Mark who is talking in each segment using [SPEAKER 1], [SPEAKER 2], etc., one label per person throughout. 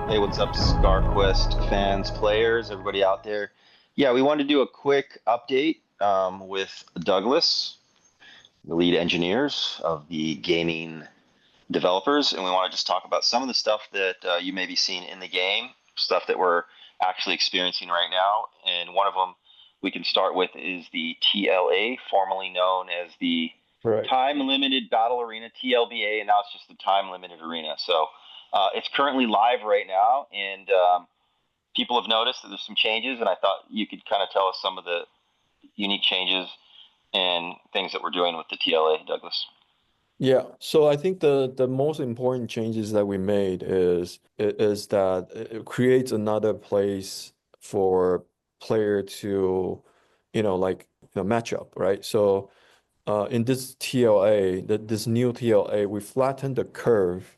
[SPEAKER 1] Hey, what's up, ScarQuest fans, players, everybody out there? Yeah, we wanted to do a quick update with Douglas, the lead engineers of the gaming developers, and we want to just talk about some of the stuff that you may be seeing in the game, stuff that we're actually experiencing right now. And one of them we can start with is the TLA, formerly known as the
[SPEAKER 2] Right.
[SPEAKER 1] Time Limited Battle Arena, TLBA, and now it's just the Time Limited Arena. So it's currently live right now, and people have noticed that there's some changes, and I thought you could kind of tell us some of the unique changes and things that we're doing with the TLA, Douglas.
[SPEAKER 2] Yeah. So I think the most important changes that we made is that it creates another place for player to, match up, right? So in this TLA, this new TLA, we flattened the curve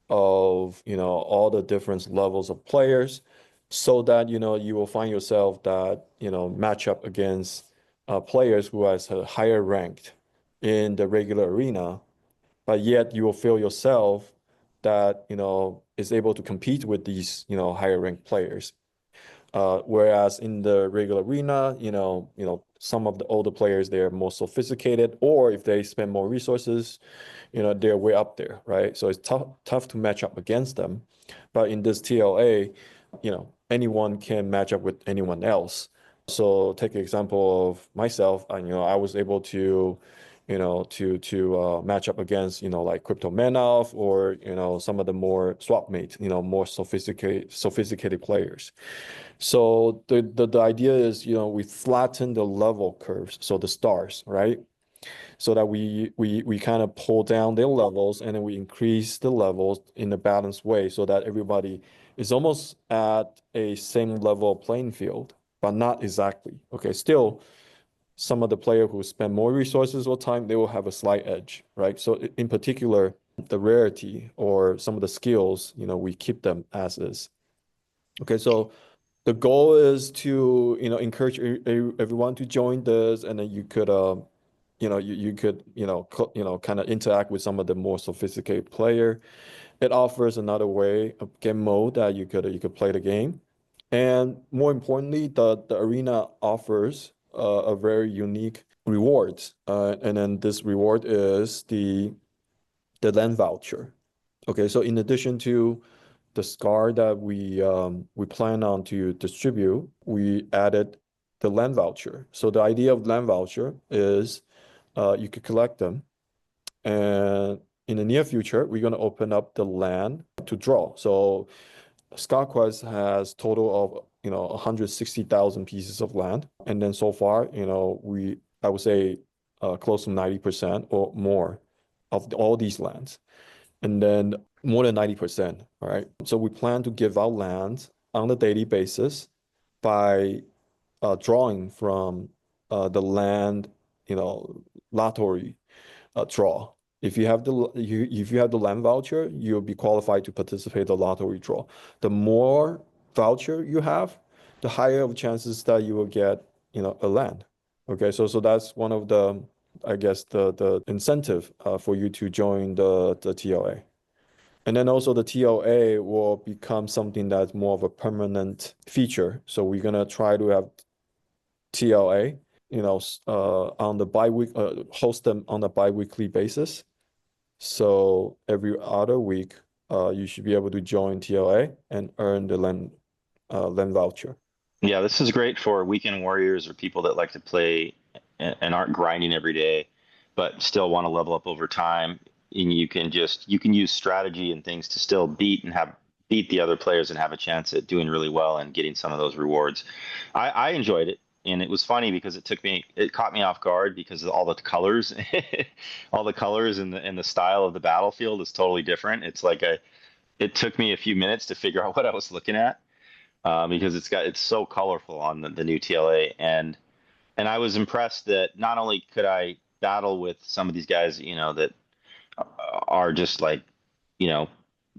[SPEAKER 2] of, all the different levels of players so that, you will find yourself that, match up against players who has a higher ranked in the regular arena, but yet you will feel yourself that, is able to compete with these, higher ranked players. Whereas in the regular arena, some of the older players, they're more sophisticated, or if they spend more resources, they're way up there, right? So it's tough to match up against them. But in this TLA, anyone can match up with anyone else. So take an example of myself, and I was able to, match up against, like Crypto Manoff or some of the more swap mates, more sophisticated players. So the idea is, we flatten the level curves, so the stars, right? So that we kind of pull down their levels and then we increase the levels in a balanced way so that everybody is almost at a same level playing field, but not exactly. Okay, still some of the player who spend more resources or time, they will have a slight edge, right? So in particular, the rarity or some of the skills, we keep them as is. Okay, so the goal is to, encourage everyone to join this, and then you could, you could, kind of interact with some of the more sophisticated player. It offers another way of game mode that you could play the game, and more importantly, the arena offers a very unique rewards, and then this reward is the land voucher. Okay, so in addition to the scar that we plan on to distribute, we added the land voucher. So the idea of land voucher is you could collect them, and in the near future, we're going to open up the land to draw. So ScarQuest has total of 160,000 pieces of land, and then so far, I would say close to 90% or more of all these lands, and then more than 90%. All right. So we plan to give out land on a daily basis by drawing from the land, lottery draw. If you have the land voucher, you'll be qualified to participate in the lottery draw. The more voucher you have, the higher of chances that you will get, a land. Okay, so that's one of the, I guess, the incentive for you to join the TLA. And then also the TLA will become something that's more of a permanent feature. So we're gonna try to have TLA, on the host them on a bi-weekly basis. So every other week, you should be able to join TLA and earn the land voucher.
[SPEAKER 1] Yeah, this is great for weekend warriors or people that like to play and aren't grinding every day, but still want to level up over time. And you can use strategy and things to still beat the other players and have a chance at doing really well and getting some of those rewards. I enjoyed it, and it was funny because it caught me off guard because of all the colors, all the colors and the style of the battlefield is totally different. It took me a few minutes to figure out what I was looking at because it's so colorful on the new TLA, and I was impressed that not only could I battle with some of these guys, that are just like, you know,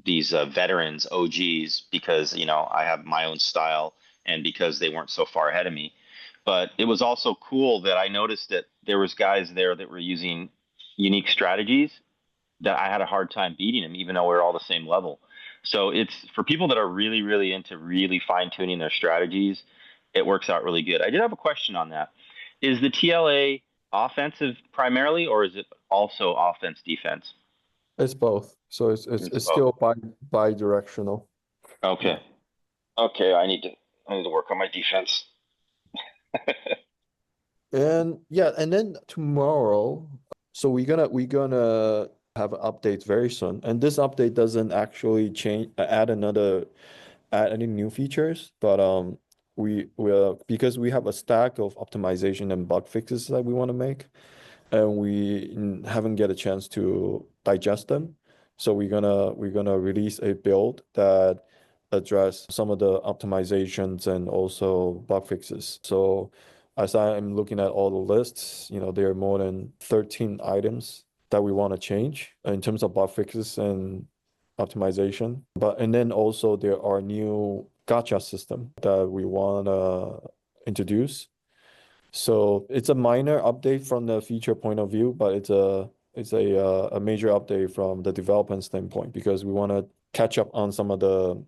[SPEAKER 1] these veterans, OGs, because I have my own style and because they weren't so far ahead of me. But it was also cool that I noticed that there was guys there that were using unique strategies that I had a hard time beating him, even though we are all the same level. So it's for people that are really, really into really fine tuning their strategies, it works out really good. I did have a question on that. Is the TLA offensive primarily, or is it also offense defense?
[SPEAKER 2] It's both. So
[SPEAKER 1] It's
[SPEAKER 2] it's
[SPEAKER 1] both.
[SPEAKER 2] still bi-directional. Yeah.
[SPEAKER 1] Okay. Okay. I need to work on my defense.
[SPEAKER 2] And yeah, and then tomorrow, so we're gonna have an update very soon. And this update doesn't actually change add any new features, but we will because we have a stack of optimization and bug fixes that we want to make, and we haven't get a chance to digest them. So we're gonna release a build that address some of the optimizations and also bug fixes. So as I am looking at all the lists, there are more than 13 items that we want to change in terms of bug fixes and optimization. And then also there are new gacha system that we want to introduce. So it's a minor update from the feature point of view, but it's a major update from the development standpoint because we want to catch up on some of the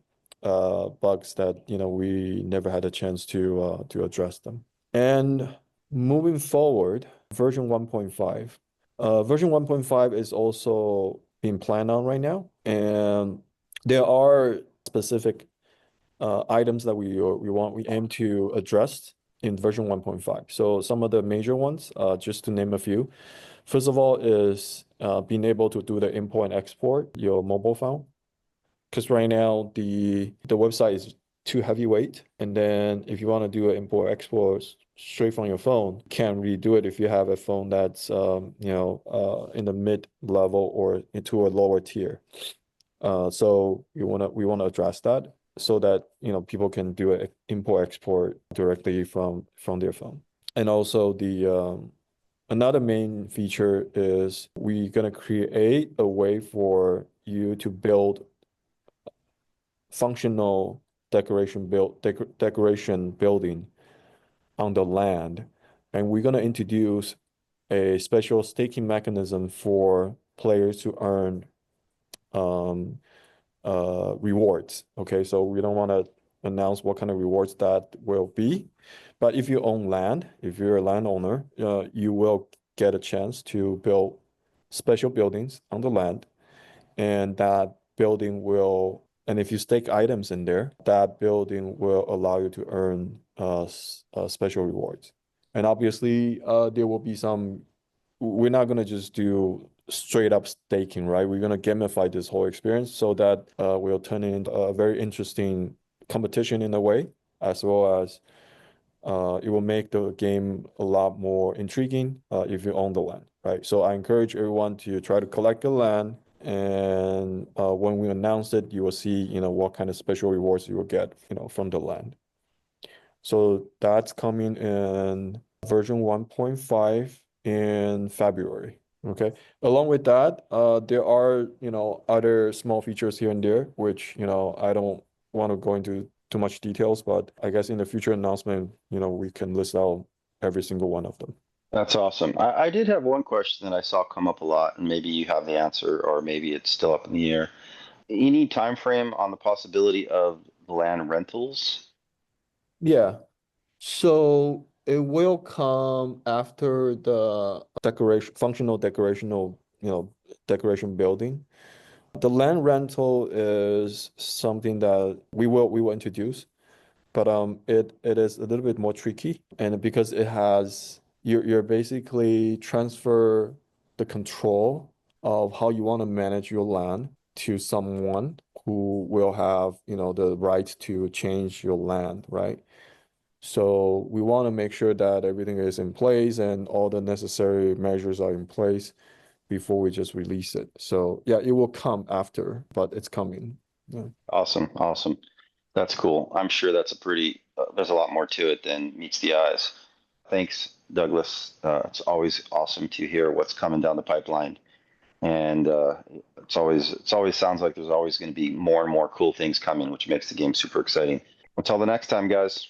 [SPEAKER 2] bugs that we never had a chance to address them. And moving forward, version 1.5. Version 1.5 is also being planned on right now, and there are specific items that we aim to address in version 1.5. So some of the major ones, just to name a few. First of all is being able to do the import and export your mobile phone. Because right now the website is too heavyweight. And then if you want to do an import export straight from your phone, you can't really do it if you have a phone that's in the mid level or into a lower tier. So we wanna address that so that people can do an import export directly from their phone. And also the another main feature is we're gonna create a way for you to build functional decoration building on the land, and we're gonna introduce a special staking mechanism for players to earn um, rewards. Okay, so we don't want to announce what kind of rewards that will be, but if you own land, if you're a landowner, you will get a chance to build special buildings on the land, and that building will, and if you stake items in there, that building will allow you to earn special rewards. And obviously, there will be some, we're not going to just do straight up staking, right? We're going to gamify this whole experience so that we'll turn it into a very interesting competition in a way, as well as it will make the game a lot more intriguing if you own the land, right? So I encourage everyone to try to collect the land, and when we announce it, you will see, what kind of special rewards you will get, from the land. So that's coming in version 1.5 in February. Okay. Along with that, there are, other small features here and there, which, I don't want to go into too much details, but I guess in the future announcement, we can list out every single one of them.
[SPEAKER 1] That's awesome. I did have one question that I saw come up a lot, and maybe you have the answer, or maybe it's still up in the air. Any time frame on the possibility of land rentals?
[SPEAKER 2] Yeah. So it will come after the functional decoration building. The land rental is something that we will introduce, but it is a little bit more tricky, and because you're basically transfer the control of how you want to manage your land to someone who will have, the right to change your land, right? So we want to make sure that everything is in place and all the necessary measures are in place before we just release it. So yeah, it will come after, but it's coming. Yeah.
[SPEAKER 1] Awesome, awesome. That's cool. I'm sure that's there's a lot more to it than meets the eyes. Thanks, Douglas. It's always awesome to hear what's coming down the pipeline. And it's always sounds like there's always going to be more and more cool things coming, which makes the game super exciting. Until the next time, guys.